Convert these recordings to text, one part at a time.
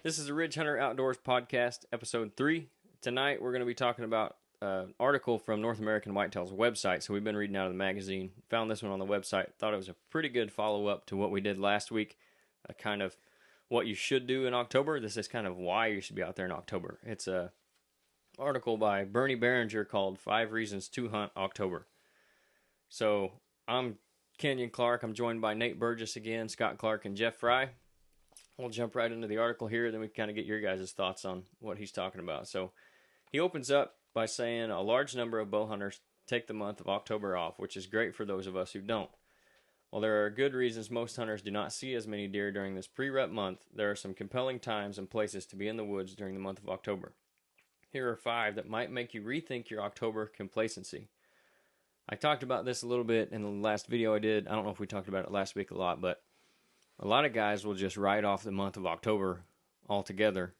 This is the Ridge Hunter Outdoors Podcast, Episode 3. Tonight we're going to be talking about an article from North American Whitetail's website. So we've been reading out of the magazine, found this one on the website, thought it was a pretty good follow-up to what we did last week, kind of what you should do in October. This is kind of why you should be out there in October. It's an article by Bernie Behringer called 5 Reasons to Hunt October. So I'm Kenyon Clark. I'm joined by Nate Burgess again, Scott Clark, and Jeff Fry. We'll jump right into the article here, then we can kind of get your guys' thoughts on what he's talking about. So he opens up by saying a large number of bow hunters take the month of October off, which is great for those of us who don't. While there are good reasons most hunters do not see as many deer during this pre-rut month, there are some compelling times and places to be in the woods during the month of October. Here are 5 that might make you rethink your October complacency. I talked about this a little bit in the last video I did. I don't know if we talked about it last week a lot, but a lot of guys will just write off the month of October altogether,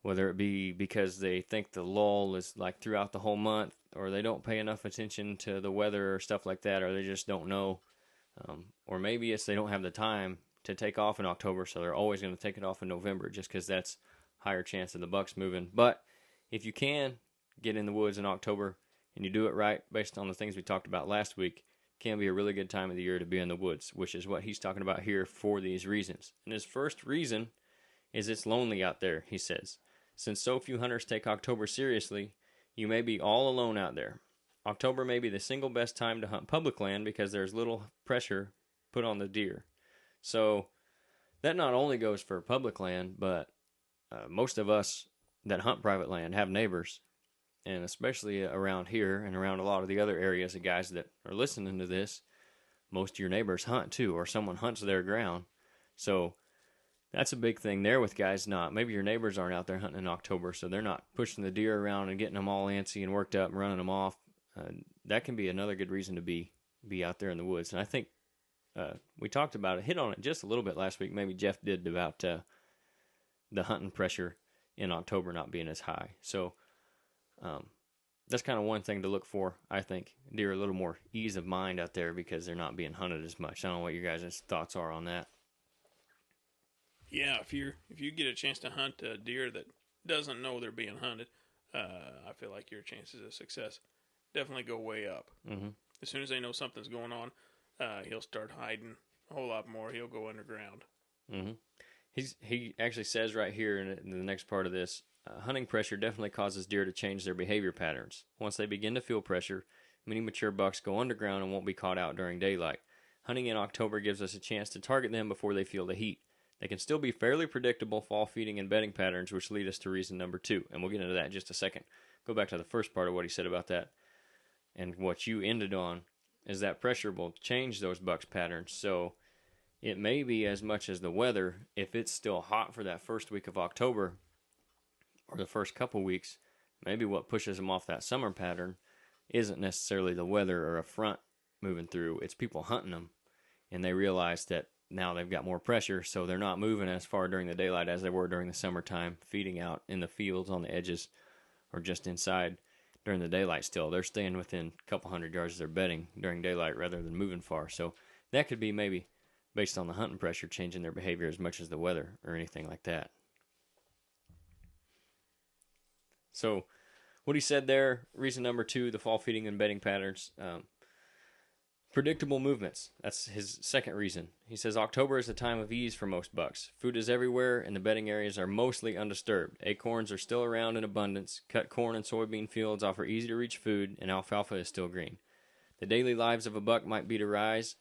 whether it be because they think the lull is like throughout the whole month, or they don't pay enough attention to the weather or stuff like that, or they just don't know. Or maybe it's they don't have the time to take off in October, so they're always going to take it off in November just because that's higher chance of the bucks moving. But if you can get in the woods in October and you do it right based on the things we talked about last week, can be a really good time of the year to be in the woods, which is what he's talking about here for these reasons. And his first reason is it's lonely out there, he says. Since so few hunters take October seriously, you may be all alone out there. October may be the single best time to hunt public land because there's little pressure put on the deer. So that not only goes for public land, but most of us that hunt private land have neighbors. And especially around here and around a lot of the other areas of guys that are listening to this, most of your neighbors hunt too, or someone hunts their ground. So that's a big thing there with guys not. Maybe your neighbors aren't out there hunting in October, so they're not pushing the deer around and getting them all antsy and worked up and running them off. That can be another good reason to be out there in the woods. And I think we talked about it, hit on it just a little bit last week. Maybe Jeff did, about the hunting pressure in October not being as high. So that's kind of one thing to look for, I think. Deer a little more ease of mind out there because they're not being hunted as much. I don't know what your guys' thoughts are on that. Yeah, if you get a chance to hunt a deer that doesn't know they're being hunted, I feel like your chances of success definitely go way up. Mm-hmm. As soon as they know something's going on, he'll start hiding a whole lot more. He'll go underground. Mm-hmm. He actually says right here in the next part of this, hunting pressure definitely causes deer to change their behavior patterns. Once they begin to feel pressure, many mature bucks go underground and won't be caught out during daylight. Hunting in October gives us a chance to target them before they feel the heat. They can still be fairly predictable fall feeding and bedding patterns, which lead us to reason number 2. And we'll get into that in just a second. Go back to the first part of what he said about that. And what you ended on is that pressure will change those bucks' patterns. So it may be as much as the weather. If it's still hot for that first week of October, or the first couple weeks, maybe what pushes them off that summer pattern isn't necessarily the weather or a front moving through. It's people hunting them, and they realize that now they've got more pressure, so they're not moving as far during the daylight as they were during the summertime, feeding out in the fields on the edges or just inside during the daylight still. They're staying within a couple hundred yards of their bedding during daylight rather than moving far. So that could be maybe based on the hunting pressure changing their behavior as much as the weather or anything like that. So what he said there, reason number 2, the fall feeding and bedding patterns, predictable movements. That's his second reason. He says October is a time of ease for most bucks. Food is everywhere and the bedding areas are mostly undisturbed. Acorns are still around in abundance. Cut corn and soybean fields offer easy to reach food, and alfalfa is still green. The daily lives of a buck might be to rise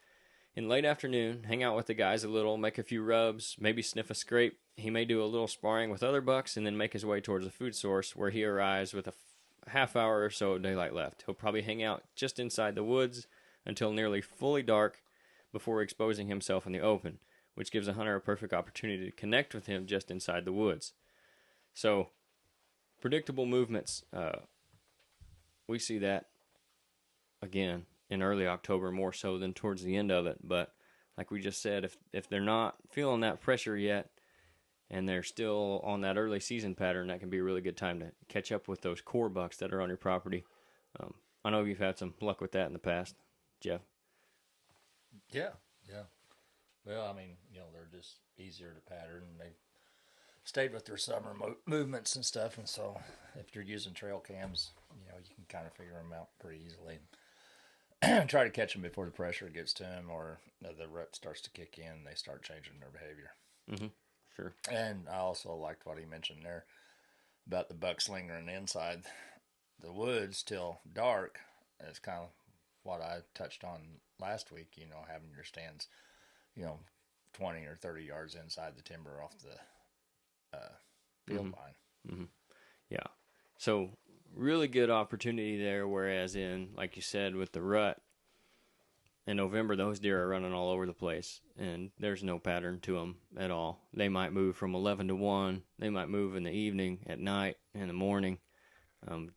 in late afternoon, hang out with the guys a little, make a few rubs, maybe sniff a scrape. He may do a little sparring with other bucks and then make his way towards a food source where he arrives with a half hour or so of daylight left. He'll probably hang out just inside the woods until nearly fully dark before exposing himself in the open, which gives a hunter a perfect opportunity to connect with him just inside the woods. So, predictable movements, we see that again in early October more so than towards the end of it. But like we just said, if they're not feeling that pressure yet and they're still on that early season pattern, that can be a really good time to catch up with those core bucks that are on your property. I know you've had some luck with that in the past, Jeff. Yeah. Well, I mean, they're just easier to pattern. They stayed with their summer movements and stuff. And so if you're using trail cams, you can kind of figure them out pretty easily. Try to catch them before the pressure gets to them or the rut starts to kick in and they start changing their behavior. Mm-hmm. Sure. And I also liked what he mentioned there about the bucks lingering inside the woods till dark. It's kind of what I touched on last week, having your stands, 20 or 30 yards inside the timber off the field line. Mm-hmm. Yeah. So really good opportunity there, whereas in, like you said, with the rut, in November, those deer are running all over the place, and there's no pattern to them at all. They might move from 11 to 1. They might move in the evening, at night, in the morning.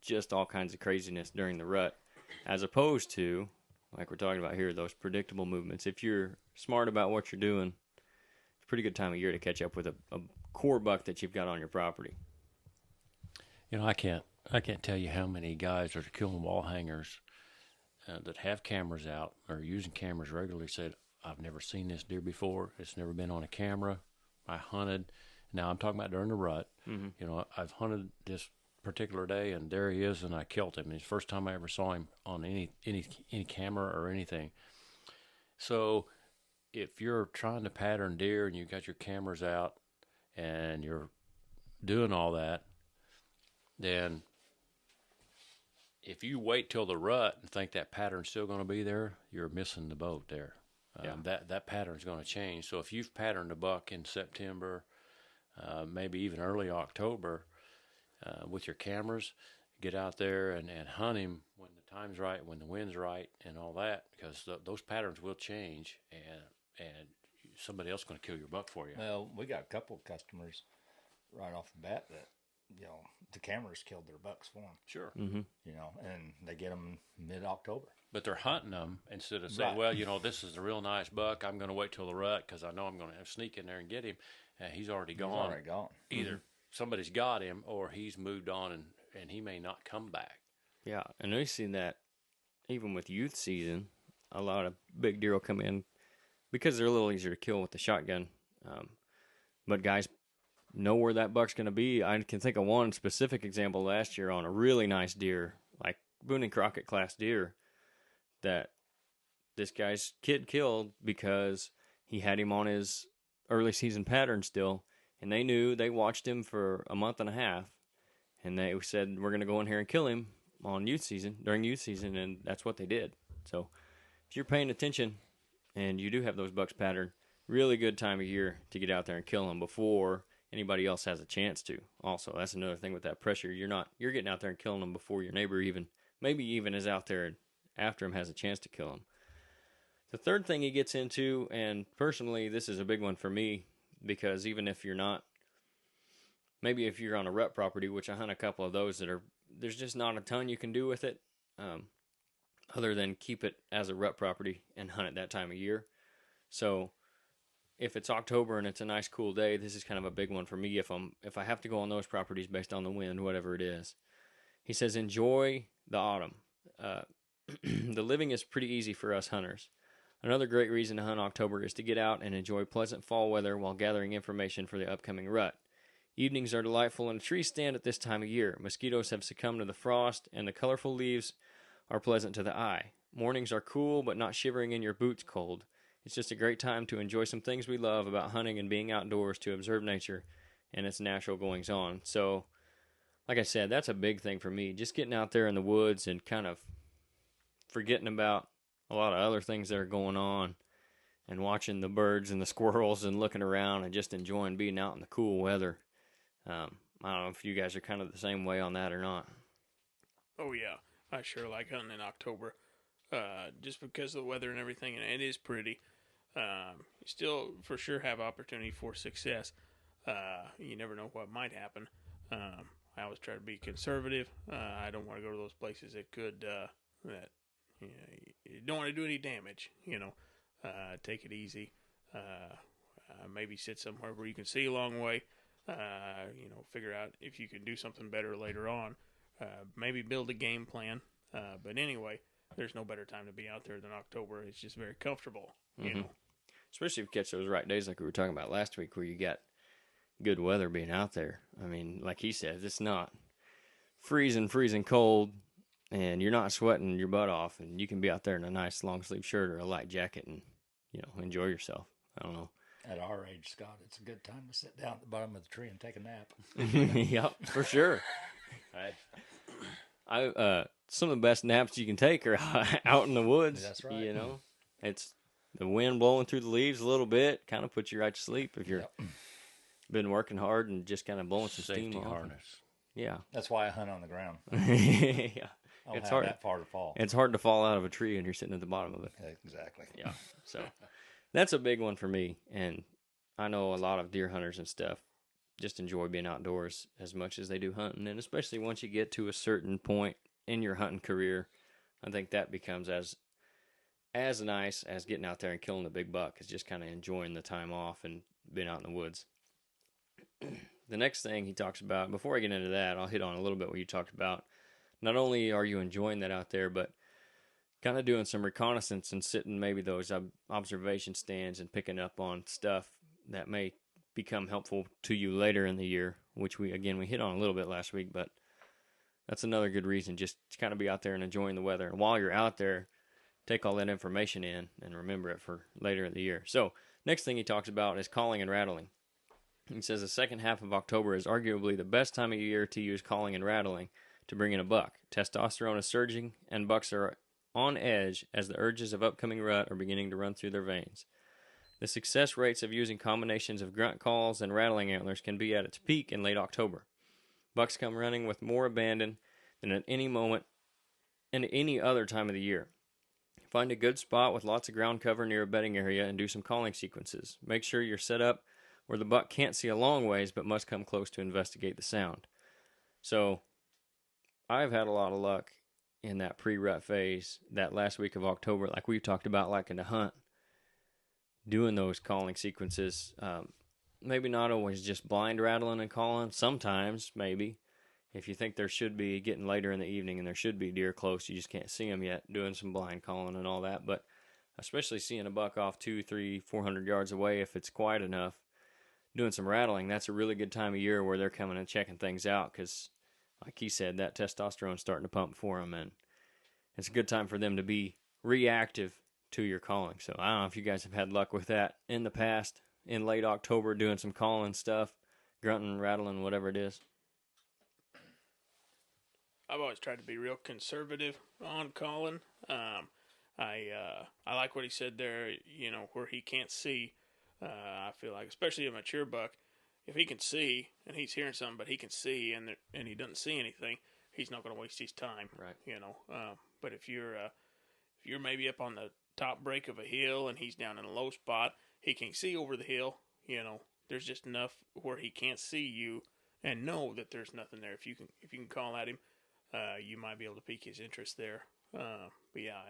Just all kinds of craziness during the rut, as opposed to, like we're talking about here, those predictable movements. If you're smart about what you're doing, it's a pretty good time of year to catch up with a core buck that you've got on your property. I can't tell you how many guys that are killing wall hangers that have cameras out or using cameras regularly said, I've never seen this deer before. It's never been on a camera. I hunted. Now I'm talking about during the rut. Mm-hmm. I've hunted this particular day, and there he is, and I killed him. It's the first time I ever saw him on any camera or anything. So if you're trying to pattern deer and you got your cameras out and you're doing all that, then if you wait till the rut and think that pattern's still going to be there, you're missing the boat there. That pattern's going to change. So if you've patterned a buck in September, maybe even early October, with your cameras, get out there and hunt him when the time's right, when the wind's right, and all that, because those patterns will change, and somebody else is going to kill your buck for you. Well, we got a couple of customers right off the bat that the cameras killed their bucks for them. Sure. Mm-hmm. And they get them mid-October. But they're hunting them instead of saying, right. Well, this is a real nice buck. I'm going to wait till the rut because I know I'm going to sneak in there and get him. He's already gone. He's already gone. Either somebody's got him or he's moved on and he may not come back. Yeah, and we've seen that even with youth season. A lot of big deer will come in because they're a little easier to kill with the shotgun. But guys know where that buck's going to be. I can think of one specific example last year on a really nice deer, like Boone and Crockett class deer, that this guy's kid killed because he had him on his early season pattern still, and they watched him for a month and a half, and they said, we're going to go in here and kill him during youth season, and that's what they did. So if you're paying attention and you do have those bucks pattern, really good time of year to get out there and kill them before anybody else has a chance to. Also, that's another thing with that pressure. You're getting out there and killing them before your neighbor maybe even is out there after him has a chance to kill him. The third thing he gets into, and personally this is a big one for me, because even if you're not, maybe if you're on a rut property, which I hunt a couple of those there's just not a ton you can do with it, other than keep it as a rut property and hunt it that time of year. So if it's October and it's a nice cool day, this is kind of a big one for me if I have to go on those properties based on the wind, whatever it is. He says, enjoy the autumn. The living is pretty easy for us hunters. Another great reason to hunt October is to get out and enjoy pleasant fall weather while gathering information for the upcoming rut. Evenings are delightful in a tree stand at this time of year. Mosquitoes have succumbed to the frost, and the colorful leaves are pleasant to the eye. Mornings are cool, but not shivering in your boots cold. It's just a great time to enjoy some things we love about hunting and being outdoors, to observe nature and its natural goings-on. So, like I said, that's a big thing for me. Just getting out there in the woods and kind of forgetting about a lot of other things that are going on and watching the birds and the squirrels and looking around and just enjoying being out in the cool weather. I don't know if you guys are kind of the same way on that or not. Oh, yeah. I sure like hunting in October. Just because of the weather and everything, and it is pretty. You still, for sure, have opportunity for success. You never know what might happen. I always try to be conservative. I don't want to go to those places that could, you don't want to do any damage, take it easy. Maybe sit somewhere where you can see a long way. Figure out if you can do something better later on. Maybe build a game plan. But anyway, there's no better time to be out there than October. It's just very comfortable, you know. Especially if you catch those right days like we were talking about last week, where you got, good weather being out there. I mean, like he says, it's not freezing cold, and you're not sweating your butt off, and you can be out there in a nice long sleeve shirt or a light jacket and, enjoy yourself. I don't know. At our age, Scott, it's a good time to sit down at the bottom of the tree and take a nap. Yep, for sure. Some of the best naps you can take are out in the woods. That's right. It's the wind blowing through the leaves a little bit, kind of puts you right to sleep if you're been working hard and just kind of blowing some Safety steam off. harness. Yeah. That's why I hunt on the ground. Yeah. I don't It's have hard. that far to fall. It's hard to fall out of a tree and you're sitting at the bottom of it. Exactly. Yeah. So that's a big one for me. And I know a lot of deer hunters and stuff just enjoy being outdoors as much as they do hunting. And especially once you get to a certain point in your hunting career, I think that becomes as nice as getting out there and killing the big buck. Is just kind of enjoying the time off and being out in the woods. The next thing he talks about, before I get into that, I'll hit on a little bit what you talked about. Not only are you enjoying that out there, but kind of doing some reconnaissance and sitting maybe those observation stands and picking up on stuff that may become helpful to you later in the year, which we hit on a little bit last week, but that's another good reason just to kind of be out there and enjoying the weather. And while you're out there, take all that information in and remember it for later in the year. So next thing he talks about is calling and rattling. He says the second half of October is arguably the best time of year to use calling and rattling to bring in a buck. Testosterone is surging, and bucks are on edge as the urges of upcoming rut are beginning to run through their veins. The success rates of using combinations of grunt calls and rattling antlers can be at its peak in late October. Bucks come running with more abandon than at any moment and any other time of the year. Find a good spot with lots of ground cover near a bedding area and do some calling sequences. Make sure you're set up where the buck can't see a long ways but must come close to investigate the sound. So, I've had a lot of luck in that pre-rut phase, that last week of October, like we've talked about, like in the hunt, doing those calling sequences. Maybe not always just blind rattling and calling. Sometimes, maybe, if you think there should be getting later in the evening and there should be deer close, you just can't see them yet, doing some blind calling and all that. But especially seeing a buck off 200, 300, 400 yards away, if it's quiet enough, doing some rattling, that's a really good time of year where they're coming and checking things out because, like he said, that testosterone's starting to pump for them, and it's a good time for them to be reactive to your calling. So I don't know if you guys have had luck with that in the past, in late October, doing some calling stuff, grunting, rattling, whatever it is. I've always tried to be real conservative on calling. I like what he said there, where he can't see. I feel like, especially a mature buck, if he can see and he's hearing something, but he can see and he doesn't see anything, he's not going to waste his time. Right. But if you're maybe up on the top break of a hill and he's down in a low spot, he can see over the hill. There's just enough where he can't see you and know that there's nothing there. If you can call at him, you might be able to pique his interest there. But yeah,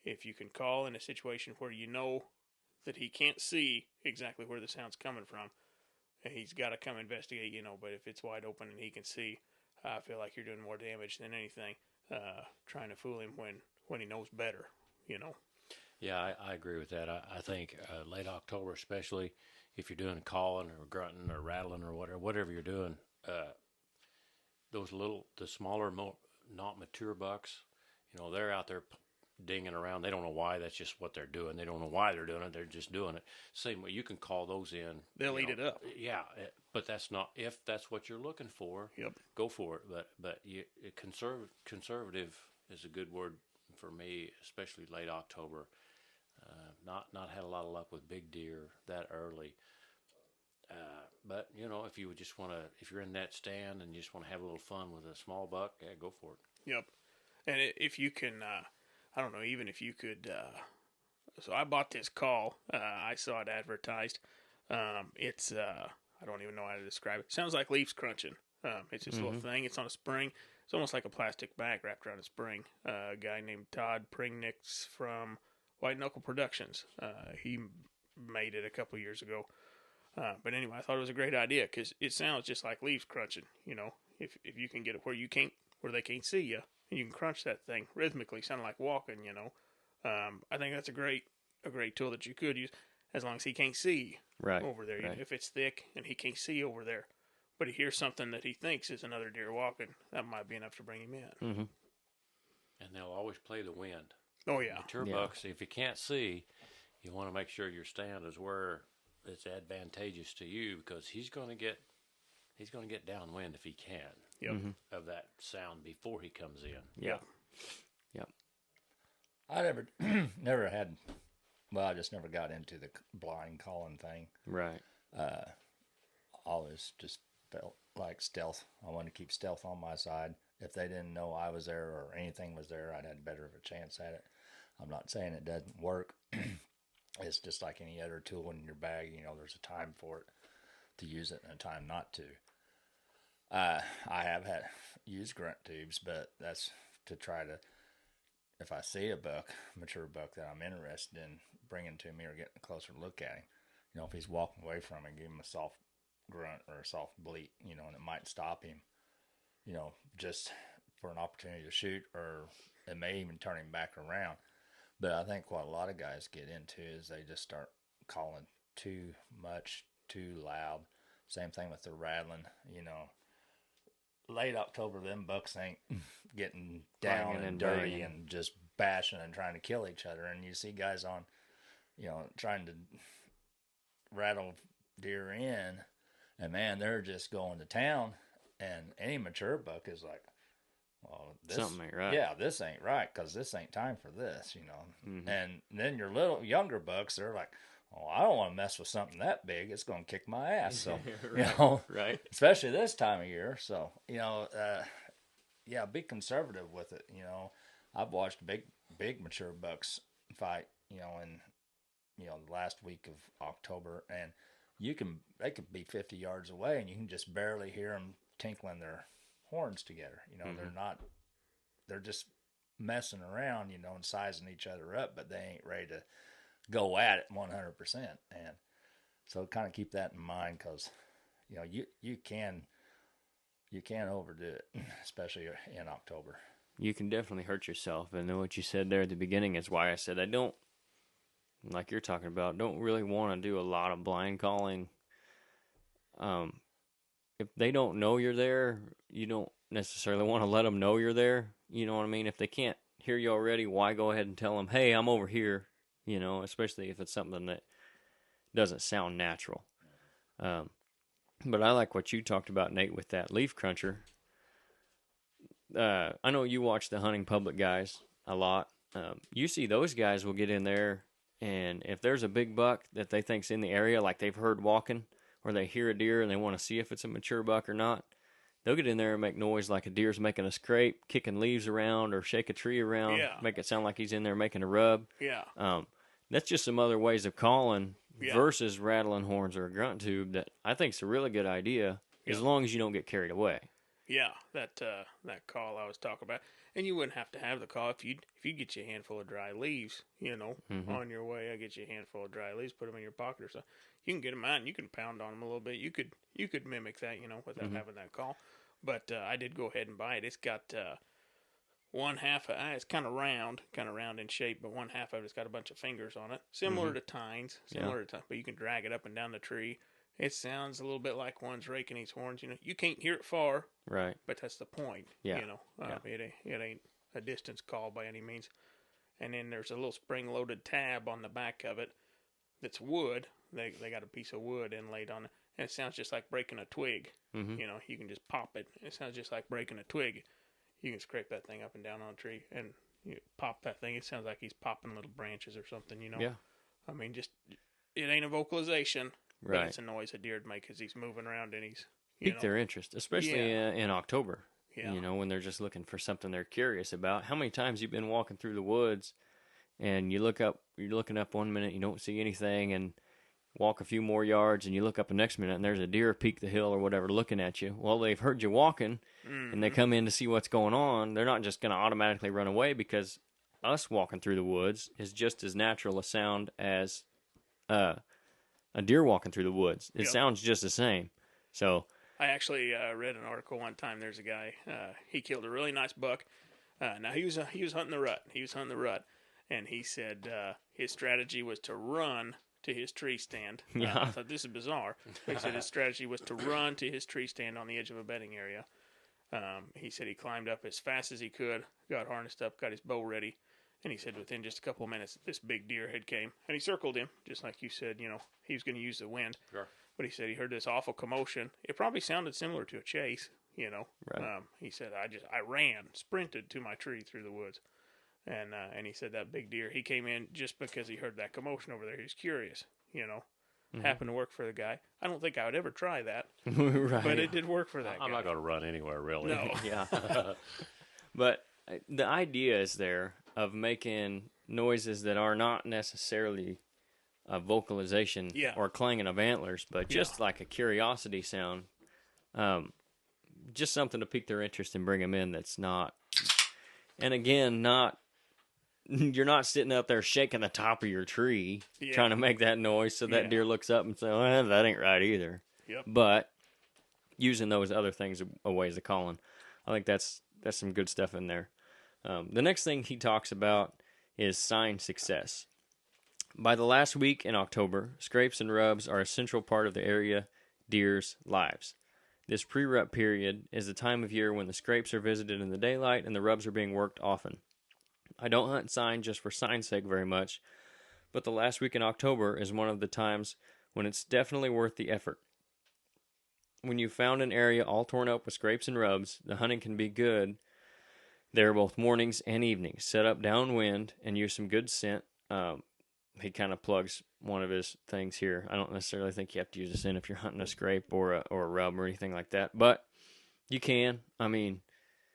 if you can call in a situation where you know that he can't see exactly where the sound's coming from, he's got to come investigate, but if it's wide open and he can see, I feel like you're doing more damage than anything, trying to fool him when he knows better, Yeah, I agree with that. I think late October, especially if you're doing calling or grunting or rattling or whatever you're doing, the smaller, not mature bucks, they're out there dinging around. They don't know why. That's just what they're doing. They don't know why they're doing it. They're just doing it. Same way you can call those in. They'll eat it up. Yeah, but that's not, if that's what you're looking for. Yep. Go for it. But conservative is a good word for me, especially late October. Not had a lot of luck with big deer that early. But if you would just want to, if you're in that stand and you just want to have a little fun with a small buck, yeah, go for it. Yep. And if you can, I don't know, even if you could, so I bought this call. I saw it advertised. It's, I don't even know how to describe it. Sounds like leaves crunching. It's this little thing. It's on a spring. It's almost like a plastic bag wrapped around a spring. A guy named Todd Pringnix from White Knuckle Productions. He made it a couple years ago. But anyway, I thought it was a great idea because it sounds just like leaves crunching. If you can get it where they can't see you, and you can crunch that thing rhythmically, sounding like walking. I think that's a great tool that you could use. as long as he can't see Right. over there. Right. If it's thick and he can't see over there, but he hears something that he thinks is another deer walking, that might be enough to bring him in. Mm-hmm. And they'll always play the wind. Oh yeah, Mature Yeah. bucks, if you can't see, you want to make sure your stand is where it's advantageous to you, because he's going to get downwind if he can. Yep. Mm-hmm. Of that sound before he comes in. Yeah. Yep. I never had. Well, I just never got into the blind calling thing. Right. Always just felt like stealth. I wanted to keep stealth on my side. If they didn't know I was there or anything was there, I'd had better of a chance at it. I'm not saying it doesn't work. It's just like any other tool in your bag. There's a time for it to use it and a time not to. I have used grunt tubes, but that's to try to, if I see a mature buck that I'm interested in bringing to me or getting a closer look at him, if he's walking away from me, give him a soft grunt or a soft bleat, and it might stop him, just for an opportunity to shoot, or it may even turn him back around. But I think what a lot of guys get into is they just start calling too much, too loud. Same thing with the rattling, Late October, them bucks ain't getting down and dirty banging and just bashing and trying to kill each other. And you see guys on, trying to rattle deer in, and man, they're just going to town. And any mature buck is like, well, this, something ain't right. Yeah, this ain't right, because this ain't time for this, Mm-hmm. And then your little younger bucks, they're like, oh, I don't want to mess with something that big. It's going to kick my ass. So, Right. Right. especially this time of year. So, yeah, be conservative with it. I've watched big mature bucks fight, in, the last week of October, and they could be 50 yards away and you can just barely hear them tinkling their horns together. Mm-hmm. They're just messing around, and sizing each other up, but they ain't ready to go at it 100%. And so kind of keep that in mind, because you can overdo it, especially in October. You can definitely hurt yourself. And then what you said there at the beginning is why I said I don't, like you're talking about, don't really want to do a lot of blind calling. If they don't know you're there, you don't necessarily want to let them know you're there. You know what I mean? If they can't hear you already, why go ahead and tell them, hey, I'm over here, especially if it's something that doesn't sound natural. But I like what you talked about, Nate, with that leaf cruncher. I know you watch the hunting public guys a lot. You see those guys will get in there, and if there's a big buck that they think's in the area, like they've heard walking, or they hear a deer and they want to see if it's a mature buck or not, they'll get in there and make noise like a deer's making a scrape, kicking leaves around, or shake a tree around, make it sound like he's in there making a rub. Yeah. That's just some other ways of calling Yeah. versus rattling horns or a grunt tube that I think is a really good idea, as long as you don't get carried away. Yeah, that call I was talking about, and you wouldn't have to have the call if you get you a handful of dry leaves, on your way. I get you a handful of dry leaves, put them in your pocket or something. You can get them out and you can pound on them a little bit. You could mimic that, without having that call. But I did go ahead and buy it. It's got one half of it's kind of round in shape, but one half of it's got a bunch of fingers on it, similar to tines, but you can drag it up and down the tree. It sounds a little bit like one's raking his horns. You can't hear it far, right? But that's the point. Yeah. It ain't a distance call by any means. And then there's a little spring-loaded tab on the back of it that's wood. They got a piece of wood inlaid on it, and it sounds just like breaking a twig. Mm-hmm. You can just pop it. It sounds just like breaking a twig. You can scrape that thing up and down on a tree, and you pop that thing. It sounds like he's popping little branches or something. Yeah. I mean, just it ain't a vocalization. Right. But it's a noise a deer would make as he's moving around and he's pique their interest, especially in October. Yeah. When they're just looking for something they're curious about. How many times you've been walking through the woods, and you're looking up one minute, you don't see anything, and walk a few more yards, and you look up the next minute, and there's a deer peak the hill or whatever looking at you. Well, they've heard you walking, and they come in to see what's going on. They're not just going to automatically run away, because us walking through the woods is just as natural a sound as a deer walking through the woods. It sounds just the same. So I actually read an article one time. There's a guy. He killed a really nice buck. Now he was hunting the rut. And he said his strategy was to run to his tree stand. Yeah. I thought, this is bizarre. But he said his strategy was to run to his tree stand on the edge of a bedding area. He said he climbed up as fast as he could, got harnessed up, got his bow ready, and he said within just a couple of minutes, this big deer head came, and he circled him, just like you said, he was going to use the wind. Sure. But he said he heard this awful commotion. It probably sounded similar to a chase, Right. He said, I ran, sprinted to my tree through the woods. And he said that big deer, he came in just because he heard that commotion over there. He was curious, happened to work for the guy. I don't think I would ever try that, Right. but it did work for that guy. I'm not going to run anywhere, really. No. Yeah. But the idea is there of making noises that are not necessarily a vocalization Yeah. or clanging of antlers, but just like a curiosity sound. Just something to pique their interest and bring them in that's not, and again, you're not sitting up there shaking the top of your tree trying to make that noise so that deer looks up and says, well, that ain't right either. Yep. But using those other things a ways of calling, I think that's some good stuff in there. The next thing he talks about is sign success. By the last week in October, scrapes and rubs are a central part of the area deer's lives. This pre-rut period is the time of year when the scrapes are visited in the daylight and the rubs are being worked often. I don't hunt sign just for sign's sake very much, but the last week in October is one of the times when it's definitely worth the effort. When you've found an area all torn up with scrapes and rubs, the hunting can be good there both mornings and evenings. Set up downwind and use some good scent. He kind of plugs one of his things here. I don't necessarily think you have to use a scent if you're hunting a scrape or a rub or anything like that, but you can. I mean,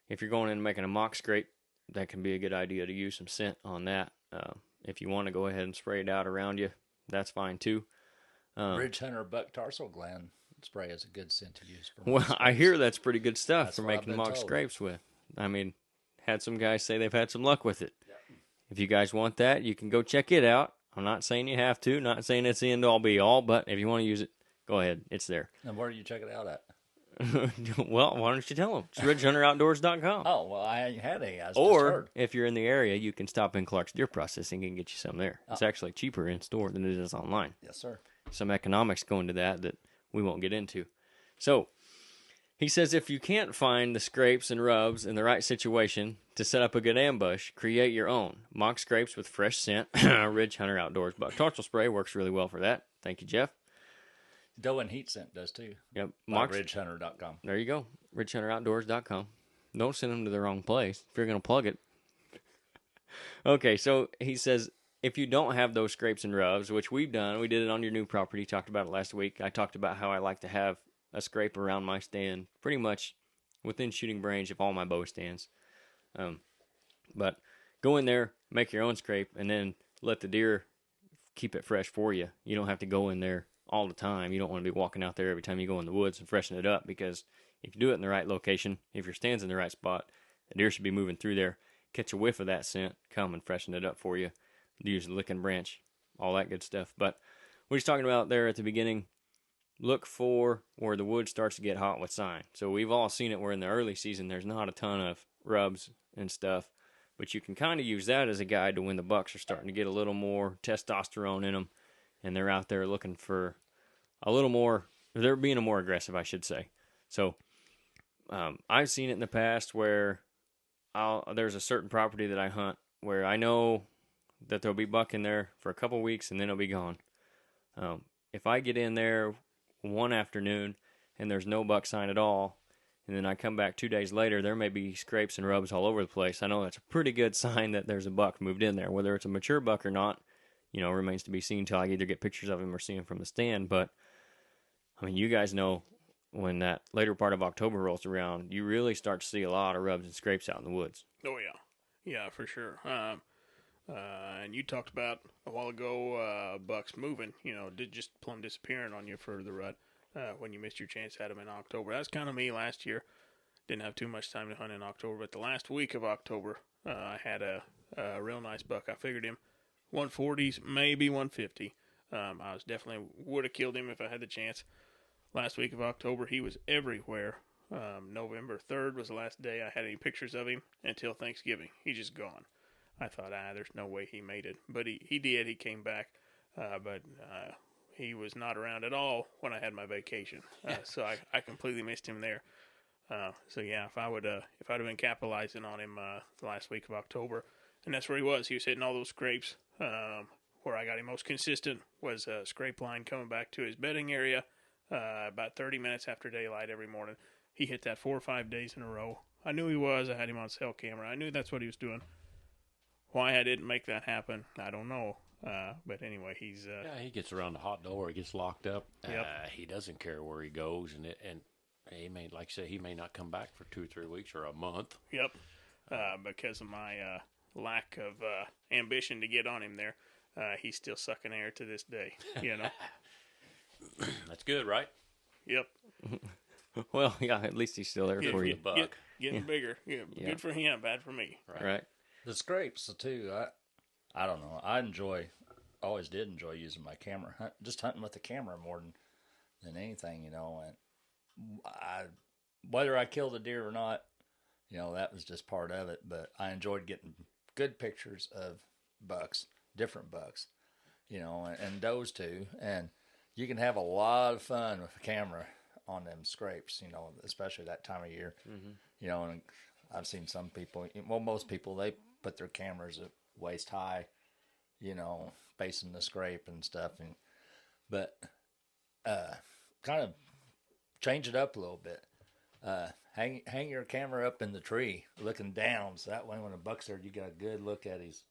if you're going in and making a mock scrape, that can be a good idea to use some scent on that. If you want to go ahead and spray it out around you, that's fine too. Ridge Hunter buck tarsal gland spray is a good scent to use. Well, I hear that's pretty good stuff That's for what I've making been mock told. scrapes with. I mean, had some guys say they've had some luck with it. If you guys want that, you can go check it out. I'm not saying you have to, not saying it's the end all be all, but if you want to use it, go ahead. It's there. And where do you check it out at? Well, why don't you tell them? It's ridgehunteroutdoors.com. Oh, well, I ain't had any. I just Or heard. if you're in the area, you can stop in Clark's Deer Processing and get you some there. It's actually cheaper in store than it is online. Yes, sir. Some economics go into that we won't get into. So he says if you can't find the scrapes and rubs in the right situation to set up a good ambush, create your own. Mock scrapes with fresh scent. Ridge Hunter Outdoors buck tarsal spray works really well for that. Thank you, Jeff. Doe and Heat Scent does too. Yep. By ridgehunter.com. There you go. ridgehunteroutdoors.com. Don't send them to the wrong place if you're going to plug it. Okay, so he says if you don't have those scrapes and rubs, which we've done, we did it on your new property, talked about it last week. I talked about how I like to have a scrape around my stand pretty much within shooting range of all my bow stands. But go in there, make your own scrape, and then let the deer keep it fresh for you. You don't have to go in there all the time. You don't want to be walking out there every time you go in the woods and freshen it up, because if you do it in the right location, if your stand's in the right spot, the deer should be moving through there, catch a whiff of that scent, come and freshen it up for you. Use the licking branch, all that good stuff. But we're just talking about there at the beginning, look for where the wood starts to get hot with sign. So we've all seen it where in the early season there's not a ton of rubs and stuff, but you can kind of use that as a guide to when the bucks are starting to get a little more testosterone in them, and they're out there looking for a little more, they're being more aggressive, I should say. So I've seen it in the past where there's a certain property that I hunt where I know that there'll be buck in there for a couple weeks and then it'll be gone. If I get in there one afternoon and there's no buck sign at all, and then I come back 2 days later, there may be scrapes and rubs all over the place. I know that's a pretty good sign that there's a buck moved in there. Whether it's a mature buck or not, remains to be seen until I either get pictures of him or see him from the stand. But, I mean, you guys know when that later part of October rolls around, you really start to see a lot of rubs and scrapes out in the woods. Oh, yeah. Yeah, for sure. And you talked about a while ago bucks moving, just plumb disappearing on you for the rut when you missed your chance at them in October. That was kind of me last year. Didn't have too much time to hunt in October, but the last week of October, I had a real nice buck. I figured him 140s, maybe 150. I was definitely would have killed him if I had the chance. Last week of October, he was everywhere. November 3rd was the last day I had any pictures of him until Thanksgiving. He's just gone. I thought, there's no way he made it. But he did. He came back. but he was not around at all when I had my vacation. So I completely missed him there. So yeah, if I'd have been capitalizing on him the last week of October, and that's where he was. He was hitting all those scrapes. Where I got him most consistent was a scrape line coming back to his bedding area about 30 minutes after daylight every morning. He hit that 4 or 5 days in a row. I knew he was. I had him on cell camera. I knew that's what he was doing. Why I didn't make that happen, I don't know. But anyway, he's he gets around the hot door. He gets locked up. Yep. He doesn't care where he goes, and he may, like I say, he may not come back for 2 or 3 weeks or a month. Yep. Because of my lack of ambition to get on him there, he's still sucking air to this day. You know. That's good, right? Yep. Well, yeah, at least he's still there for you. Getting bigger. Yeah. Good for him, bad for me. Right. The scrapes too. I don't know. Always did enjoy using my camera, just hunting with the camera more than anything, you know. And whether I killed a deer or not, you know, that was just part of it. But I enjoyed getting good pictures of bucks, different bucks, you know, and does too. And you can have a lot of fun with a camera on them scrapes, you know, especially that time of year. Mm-hmm. You know, and I've seen some people, well, most people, they put their cameras at waist high, you know, facing the scrape and stuff. But kind of change it up a little bit. Hang your camera up in the tree, looking down, so that way when a buck's there, you got a good look at his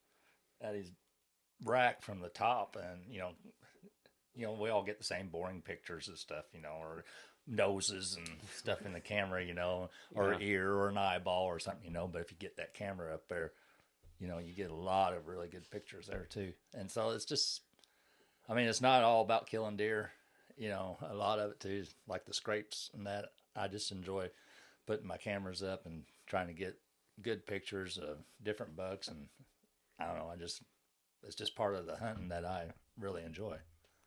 rack from the top, and you know we all get the same boring pictures and stuff, you know, or noses and stuff in the camera, you know, or an ear or an eyeball or something, you know. But if you get that camera up there, you know, you get a lot of really good pictures there too. And so it's just, I mean, it's not all about killing deer, you know. A lot of it too is like the scrapes and that. I just enjoy putting my cameras up and trying to get good pictures of different bucks, and I don't know, it's just part of the hunting that I really enjoy.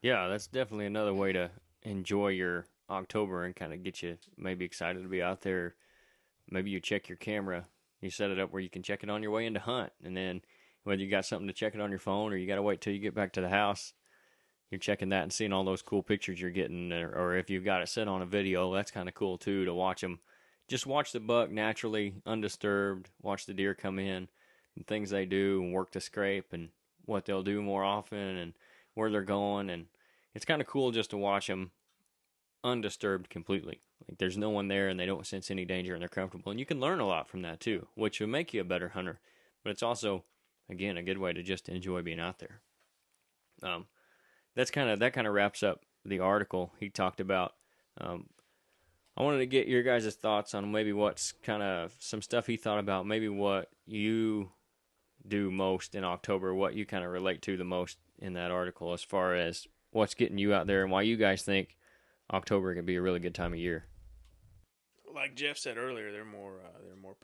Yeah, that's definitely another way to enjoy your October and kind of get you maybe excited to be out there. Maybe you check your camera, you set it up where you can check it on your way into hunt, and then whether you got something to check it on your phone or you got to wait till you get back to the house, you're checking that and seeing all those cool pictures you're getting, or if you've got it set on a video, that's kind of cool too, to watch them. Just watch the buck naturally, undisturbed, watch the deer come in and things they do and work the scrape and what they'll do more often and where they're going. And it's kind of cool just to watch them undisturbed completely. Like there's no one there and they don't sense any danger and they're comfortable. And you can learn a lot from that too, which will make you a better hunter. But it's also, again, a good way to just enjoy being out there. That kind of wraps up the article he talked about. I wanted to get your guys' thoughts on maybe what's kind of some stuff he thought about, maybe what you do most in October, what you kind of relate to the most in that article as far as what's getting you out there and why you guys think October can be a really good time of year. Like Jeff said earlier, they're more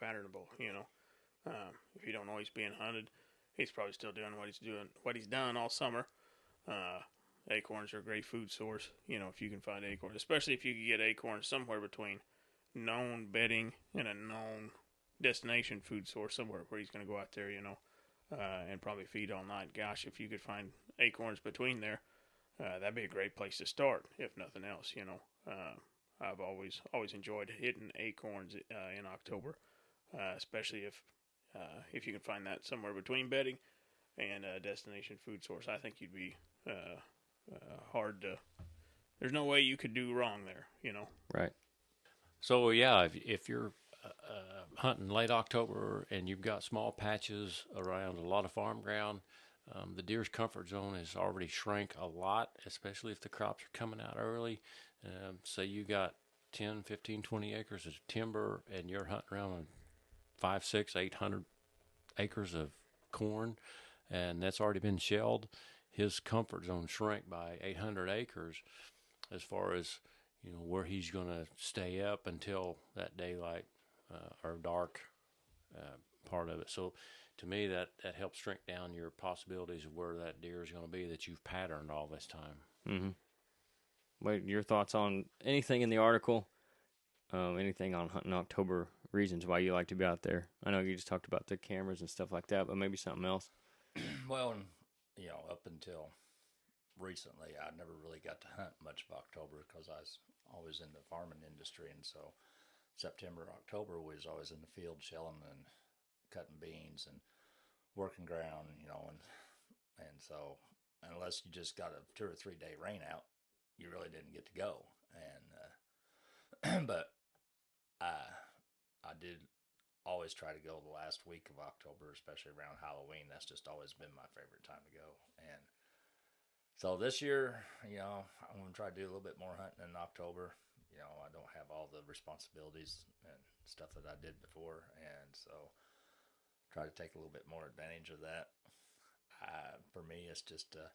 patternable, you know. If you don't know he's being hunted, he's probably still doing what he's done all summer. Acorns are a great food source, you know, if you can find acorns, especially if you can get acorns somewhere between known bedding and a known destination food source somewhere where he's going to go out there, you know, and probably feed all night. Gosh, if you could find acorns between there, that'd be a great place to start, if nothing else, you know. I've always enjoyed hitting acorns in October, especially if you can find that somewhere between bedding and a destination food source. I think you'd be hard to. There's no way you could do wrong there, you know. Right. So yeah, if you're hunting late October and you've got small patches around a lot of farm ground, the deer's comfort zone has already shrank a lot, especially if the crops are coming out early. Say you got 10, 15, 20 acres of timber and you're hunting around 5, 6, 800 acres of corn, and that's already been shelled. His comfort zone shrank by 800 acres as far as, you know, where he's going to stay up until that daylight or dark part of it. So to me, that helps shrink down your possibilities of where that deer is going to be that you've patterned all this time. Mm-hmm. Wait, your thoughts on anything in the article? Anything on hunting October, reasons why you like to be out there? I know you just talked about the cameras and stuff like that, but maybe something else. Well, you know, up until recently I never really got to hunt much of October because I was always in the farming industry, and so September, October was always in the field shelling and cutting beans and working ground, and so unless you just got a 2 or 3 day rain out, you really didn't get to go. And but I did always try to go the last week of October, especially around Halloween. That's just always been my favorite time to go. And so this year, I'm going to try to do a little bit more hunting in October. I don't have all the responsibilities and stuff that I did before, and so try to take a little bit more advantage of that. For me, it's just a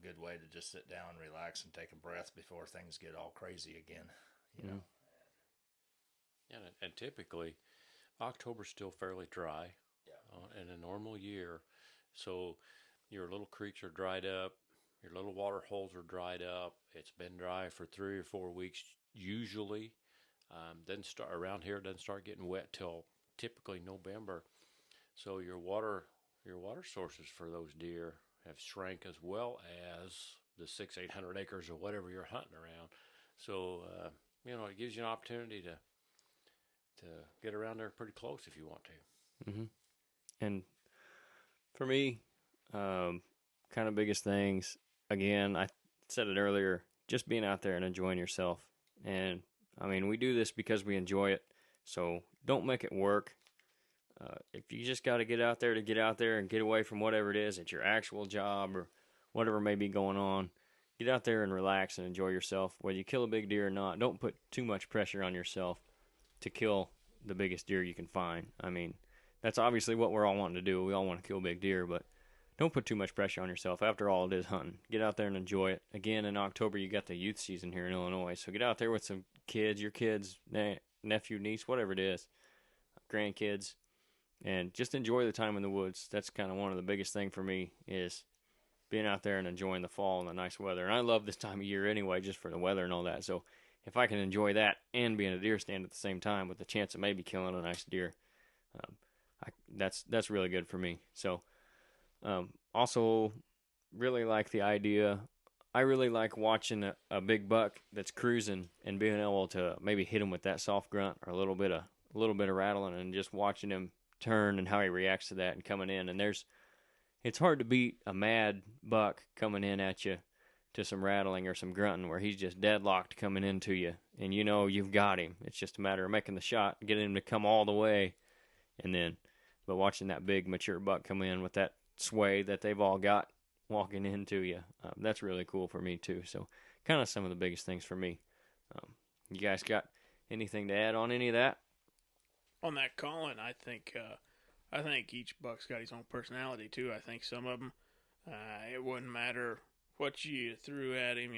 good way to just sit down, relax, and take a breath before things get all crazy again. Yeah, and typically October's still fairly dry. Yeah. In a normal year, so your little creeks are dried up, your little water holes are dried up. It's been dry for 3 or 4 weeks usually. Doesn't start around here. Doesn't start getting wet till typically November. So your water sources for those deer have shrank, as well as the 600-800 acres or whatever you're hunting around. So it gives you an opportunity to get around there pretty close if you want to. Mm-hmm. And for me, kind of biggest things, again, I said it earlier, just being out there and enjoying yourself. And I mean, we do this because we enjoy it, so don't make it work. If you just got to get out there and get away from whatever it is, it's your actual job or whatever may be going on, get out there and relax and enjoy yourself. Whether you kill a big deer or not, don't put too much pressure on yourself to kill the biggest deer you can find. I mean, that's obviously what we're all wanting to do. We all want to kill big deer, but don't put too much pressure on yourself. After all, it is hunting. Get out there and enjoy it. Again, in October, you got the youth season here in Illinois, so get out there with some kids, your kids, nephew, niece, whatever it is, grandkids, and just enjoy the time in the woods. That's kind of one of the biggest thing for me, is being out there and enjoying the fall and the nice weather. And I love this time of year anyway, just for the weather and all that. So if I can enjoy that and be in a deer stand at the same time with the chance of maybe killing a nice deer, that's really good for me. So also really like the idea. I really like watching a big buck that's cruising and being able to maybe hit him with that soft grunt or a little bit of rattling, and just watching him turn and how he reacts to that and coming in. And it's hard to beat a mad buck coming in at you to some rattling or some grunting, where he's just deadlocked coming into you, and you've got him. It's just a matter of making the shot, getting him to come all the way, but watching that big mature buck come in with that sway that they've all got walking into you, that's really cool for me too. So kind of some of the biggest things for me. You guys got anything to add on any of that? On that calling, I think each buck's got his own personality too. I think some of them, it wouldn't matter what you threw at him,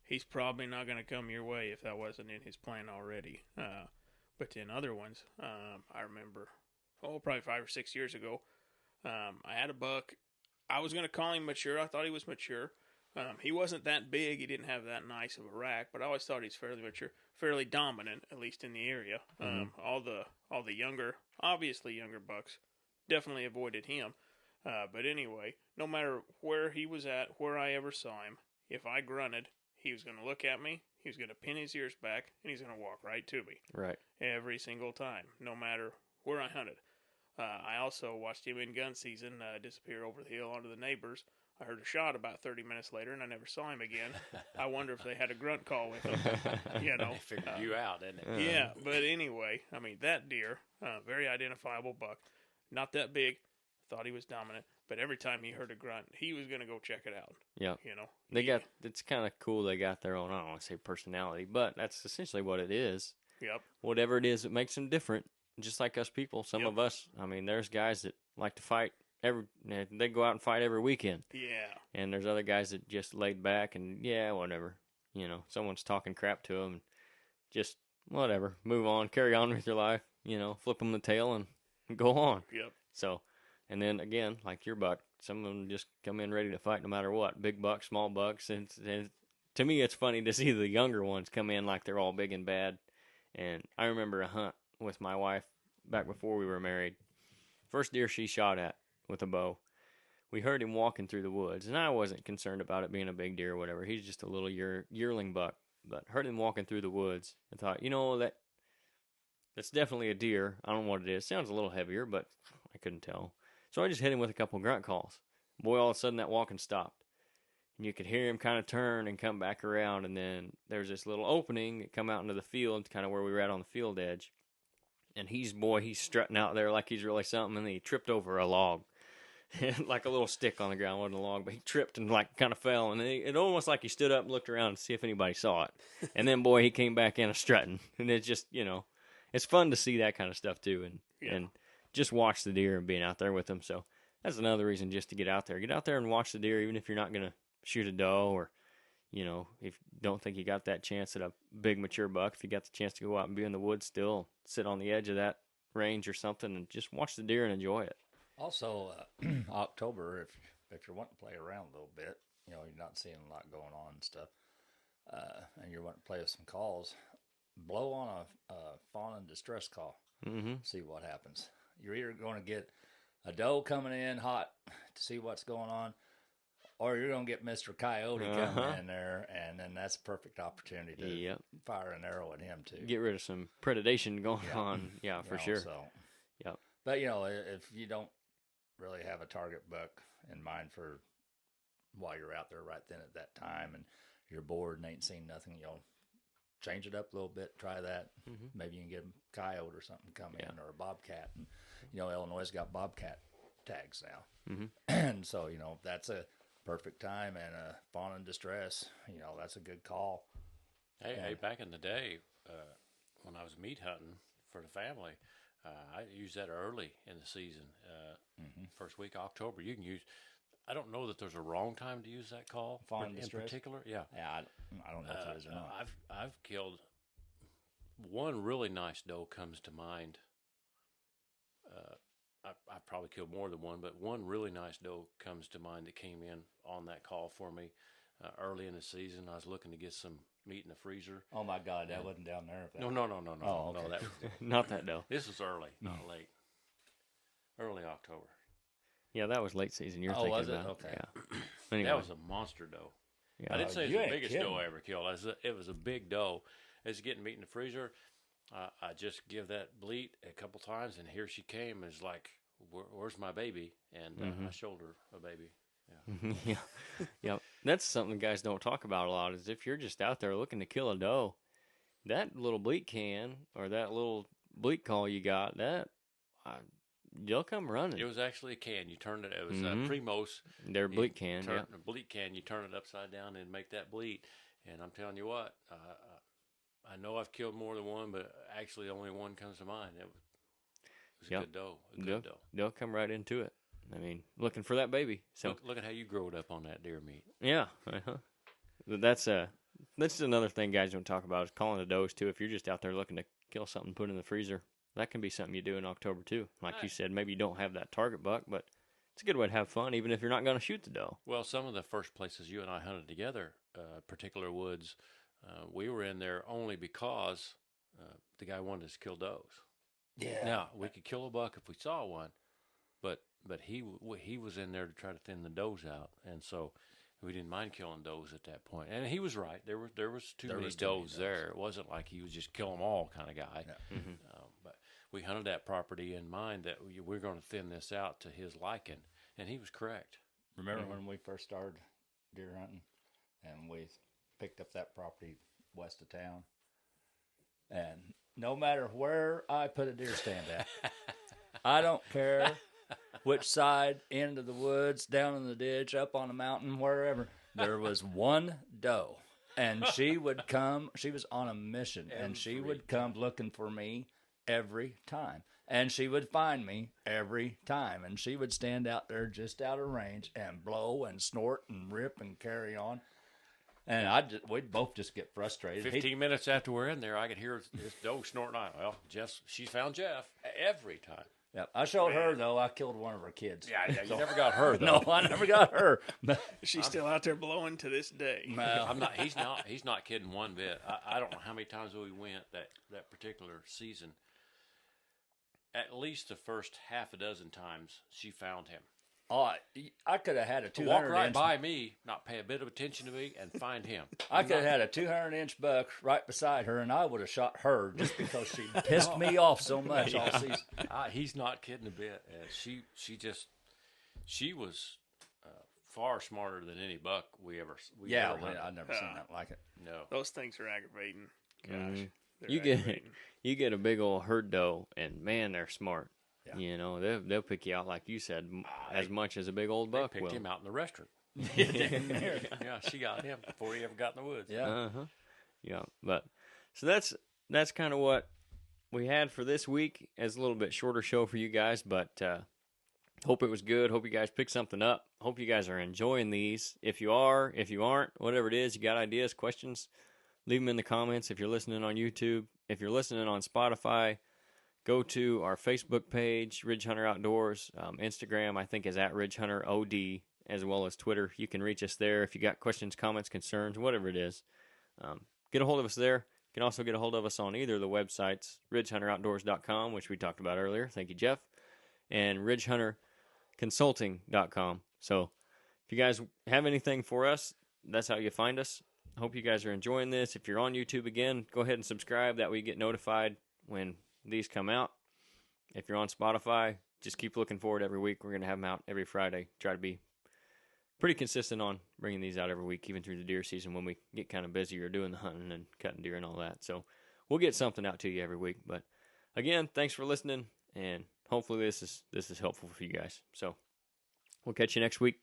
he's probably not going to come your way if that wasn't in his plan already. But then other ones, I remember, probably 5 or 6 years ago, I had a buck. I was going to call him mature. I thought he was mature. He wasn't that big. He didn't have that nice of a rack, but I always thought he's fairly mature, fairly dominant, at least in the area. All the younger, obviously younger bucks, definitely avoided him. But anyway, no matter where he was at, where I ever saw him, if I grunted, he was going to look at me, he was going to pin his ears back, and he's going to walk right to me. Right. Every single time, no matter where I hunted. I also watched him in gun season disappear over the hill onto the neighbors. I heard a shot about 30 minutes later, and I never saw him again. I wonder if they had a grunt call with him. They figured you out, didn't they? Yeah, but anyway, I mean, that deer, very identifiable buck, not that big, thought he was dominant, but every time he heard a grunt, he was going to go check it out. Yeah. It's kind of cool they got their own, I don't want to say personality, but that's essentially what it is. Yep. Whatever it is that makes them different, just like us people. Some of us, I mean, there's guys that like to fight they go out and fight every weekend. Yeah. And there's other guys that just laid back and, whatever. Someone's talking crap to them. Just, whatever. Move on. Carry on with your life. Flip them the tail and go on. Yep. So, and then, again, like your buck, some of them just come in ready to fight no matter what. Big bucks, small bucks. And to me, it's funny to see the younger ones come in like they're all big and bad. And I remember a hunt with my wife back before we were married. First deer she shot at with a bow we heard him walking through the woods, and I wasn't concerned about it being a big deer or whatever. He's just a little yearling buck, but heard him walking through the woods and thought, that's definitely a deer. I don't know what it is. Sounds a little heavier, but I couldn't tell. So I just hit him with a couple grunt calls. Boy, all of a sudden that walking stopped. And you could hear him kind of turn and come back around, and then there's this little opening that come out into the field, kind of where we were at on the field edge. And he's strutting out there like he's really something, and then he tripped over a log. Like a little stick on the ground, wasn't a log, but he tripped and like kind of fell, and it almost like he stood up and looked around to see if anybody saw it. And then, boy, he came back in a strutting, and it's just, it's fun to see that kind of stuff too, and just watch the deer and being out there with them. So that's another reason just to get out there and watch the deer, even if you're not gonna shoot a doe, or if you don't think you got that chance at a big mature buck, if you got the chance to go out and be in the woods still, sit on the edge of that range or something, and just watch the deer and enjoy it. Also, October, if you're wanting to play around a little bit, you're not seeing a lot going on and stuff, and you're wanting to play with some calls, blow on a fawn in distress call. Mm-hmm. See what happens. You're either going to get a doe coming in hot to see what's going on, or you're going to get Mr. Coyote coming in there, and then that's a perfect opportunity to fire an arrow at him, too. Get rid of some predation going on. Yeah, for sure. So, yep. But, if you don't really have a target buck in mind for while you're out there right then at that time, and you're bored and ain't seen nothing, change it up a little bit, try that. Mm-hmm. Maybe you can get a coyote or something come in, or a bobcat. And, Illinois got bobcat tags now. Mm-hmm. And so, that's a perfect time, and a fawn in distress, that's a good call. Hey, back in the day, when I was meat hunting for the family, I used that early in the season. First week of October, you can use. I don't know that there's a wrong time to use that call fawn in distress? particular. Yeah, I don't know if there is or not. I've killed one really nice doe comes to mind. I've probably killed more than one, but one really nice doe comes to mind that came in on that call for me early in the season. I was looking to get some meat in the freezer. Oh my God, that wasn't down there. No. Oh, okay. No, that was not that doe. This was early, not late. Early October. Yeah, that was late season. You're Oh, thinking was it? about. Okay. Yeah. Anyway. That was a monster doe. Yeah. I didn't say it you was the ain't biggest kidding. doe I ever killed. It was a big doe. As getting meat in the freezer, I just give that bleat a couple times, and here she came. It's like, where's my baby? And I showed her a baby. Yeah. Yeah. That's something guys don't talk about a lot, is if you're just out there looking to kill a doe, that little bleat can, or that little bleat call you got, you'll come running. It was actually a can. You turned it. It was a Primos. Their bleat can, yeah. A bleat can. You turn it upside down and make that bleat. And I'm telling you what, I know I've killed more than one, but actually only one comes to mind. It was a good doe. Doe. They'll come right into it. I mean, looking for that baby. So look at how you growed up on that deer meat. Yeah. That's another thing guys don't talk about, is calling the does too. If you're just out there looking to kill something, put in the freezer, that can be something you do in October too. Like you said, maybe you don't have that target buck, but it's a good way to have fun, even if you're not going to shoot the doe. Well, some of the first places you and I hunted together, particular woods, we were in there only because the guy wanted us to kill does. Yeah. Now, we could kill a buck if we saw one, but he was in there to try to thin the does out, and so we didn't mind killing does at that point. And he was right. There was too many does there. It wasn't like he was just kill them all kind of guy. Yeah. Mm-hmm. But we hunted that property in mind that we're going to thin this out to his liking, and he was correct. Remember when we first started deer hunting, and we picked up that property west of town, and no matter where I put a deer stand at, I don't care which side, end of the woods, down in the ditch, up on the mountain, wherever, there was one doe, and she would come. She was on a mission, and she would come looking for me every time, and she would find me every time, and she would stand out there just out of range and blow and snort and rip and carry on. And we'd both just get frustrated. 15 minutes after we're in there, I could hear this doe snorting on. Well, she found Jeff every time. Yep. I showed her, though. I killed one of her kids. Yeah, you never got her, though. No, I never got her. She's still out there blowing to this day. I'm not. He's not kidding one bit. I don't know how many times we went that particular season. At least the first half a dozen times she found him. Oh, I could have had a To walk 200 right inch. by me, not pay a bit of attention to me, and find him. I could have had a 200-inch buck right beside her, and I would have shot her just because she pissed me off so much all season. He's not kidding a bit. And she was far smarter than any buck we ever hunted. I've never seen that like it. No. Those things are aggravating. Gosh, Mhm. they're You get aggravating. you get a big old herd doe, and man, they're smart. Yeah. You know, they'll pick you out like you said, as much as a big old They buck picked will. him out in the restaurant. Yeah. Yeah, she got him before he ever got in the woods. Uh-huh. Yeah, but so that's kind of what we had for this week, as a little bit shorter show for you guys, but hope it was good. Hope you guys picked something up. Hope you guys are enjoying these. If you are, if you aren't, whatever it is, you got ideas, questions, leave them in the comments. If you're listening on YouTube, if you're listening on Spotify, go to our Facebook page, Ridge Hunter Outdoors. Instagram, I think, is at Ridge Hunter OD, as well as Twitter. You can reach us there if you got questions, comments, concerns, whatever it is. Get a hold of us there. You can also get a hold of us on either of the websites, ridgehunteroutdoors.com, which we talked about earlier. Thank you, Jeff. And ridgehunterconsulting.com. So if you guys have anything for us, that's how you find us. Hope you guys are enjoying this. If you're on YouTube again, go ahead and subscribe. That way you get notified when these come out. If you're on Spotify, just keep looking forward every week. We're going to have them out every Friday. Try to be pretty consistent on bringing these out every week, even through the deer season when we get kind of busier doing the hunting and cutting deer and all that. So we'll get something out to you every week. But again, thanks for listening, and hopefully this is helpful for you guys. So we'll catch you next week.